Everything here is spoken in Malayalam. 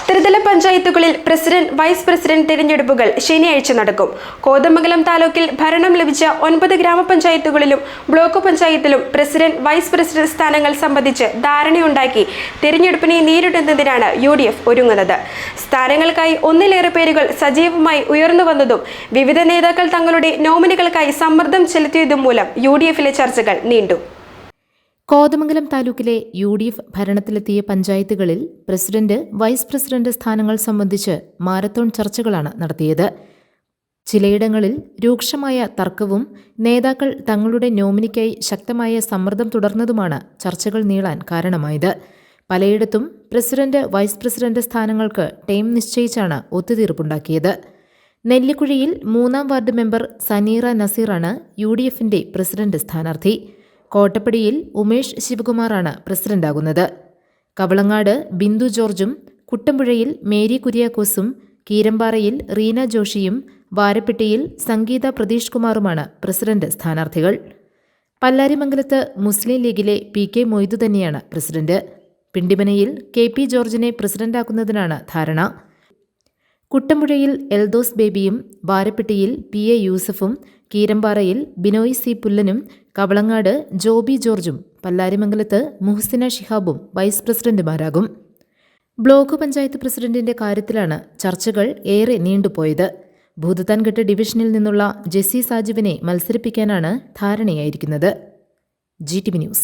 ത്രിതല പഞ്ചായത്തുകളിൽ പ്രസിഡന്റ് വൈസ് പ്രസിഡന്റ് തിരഞ്ഞെടുപ്പുകൾ ശനിയാഴ്ച നടക്കും. കോതമംഗലം താലൂക്കിൽ ഭരണം ലഭിച്ച 9 ഗ്രാമപഞ്ചായത്തുകളിലും ബ്ലോക്ക് പഞ്ചായത്തിലും പ്രസിഡന്റ് വൈസ് പ്രസിഡന്റ് സ്ഥാനങ്ങൾ സംബന്ധിച്ച് ധാരണയുണ്ടാക്കി തിരഞ്ഞെടുപ്പിനെ നേരിടുന്നതിനാണ് UDF ഒരുങ്ങുന്നത്. സ്ഥാനങ്ങൾക്കായി ഒന്നിലേറെ പേരുകൾ സജീവമായി ഉയർന്നുവന്നതും വിവിധ നേതാക്കൾ തങ്ങളുടെ നോമിനികൾക്കായി സമ്മർദ്ദം ചെലുത്തിയതും മൂലം UDFിലെ ചർച്ചകൾ നീണ്ടു. കോതമംഗലം താലൂക്കിലെ UDF ഭരണത്തിലെത്തിയ പഞ്ചായത്തുകളിൽ പ്രസിഡന്റ് വൈസ് പ്രസിഡന്റ് സ്ഥാനങ്ങൾ സംബന്ധിച്ച് മാരത്തോൺ ചർച്ചകളാണ് നടത്തിയത്. ചിലയിടങ്ങളിൽ രൂക്ഷമായ തർക്കവും നേതാക്കൾ തങ്ങളുടെ നോമിനിക്കായി ശക്തമായ സമ്മർദ്ദം തുടർന്നതുമാണ് ചർച്ചകൾ നീളാൻ കാരണമായത്. പലയിടത്തും പ്രസിഡന്റ് വൈസ് പ്രസിഡന്റ് സ്ഥാനങ്ങൾക്ക് ടൈം നിശ്ചയിച്ചാണ് ഒത്തുതീർപ്പുണ്ടാക്കിയത്. നെല്ലിക്കുഴിയിൽ 3-ാം വാർഡ് മെമ്പർ സനീറ നസീറാണ് UDFിന്റെ പ്രസിഡന്റ് സ്ഥാനാർത്ഥി. കോട്ടപ്പടിയിൽ ഉമേഷ് ശിവകുമാറാണ് പ്രസിഡന്റാകുന്നത്. കവളങ്ങാട് ബിന്ദു ജോർജും, കുട്ടമ്പുഴയിൽ മേരി കുര്യാക്കോസും, കീരമ്പാറയിൽ റീന ജോഷിയും, വാരപ്പെട്ടിയിൽ സംഗീത പ്രതീഷ് കുമാറുമാണ് പ്രസിഡന്റ് സ്ഥാനാർത്ഥികൾ. പല്ലാരിമംഗലത്ത് മുസ്ലിം ലീഗിലെ PK മൊയ്തു തന്നെയാണ് പ്രസിഡന്റ്. പിണ്ടിമനയിൽ KP ജോർജിനെ പ്രസിഡന്റാക്കുന്നതിനാണ് ധാരണ. കുട്ടമ്പുഴയിൽ എൽദോസ് ബേബിയും, വാരപ്പെട്ടിയിൽ PA യൂസഫും, കീരമ്പാറയിൽ ബിനോയ് C പുല്ലനും, കവളങ്ങാട് ജോബി ജോർജും, പല്ലാരിമംഗലത്ത് മുഹ്സിന ഷിഹാബും വൈസ് പ്രസിഡന്റുമാരാകും. ബ്ലോക്ക് പഞ്ചായത്ത് പ്രസിഡന്റിന്റെ കാര്യത്തിലാണ് ചർച്ചകൾ ഏറെ നീണ്ടുപോയത്. ഭൂതത്താൻകെട്ട് ഡിവിഷനിൽ നിന്നുള്ള ജെസ്സി സാജുവിനെ മത്സരിപ്പിക്കാനാണ് ധാരണയായിരിക്കുന്നത്. GTV news.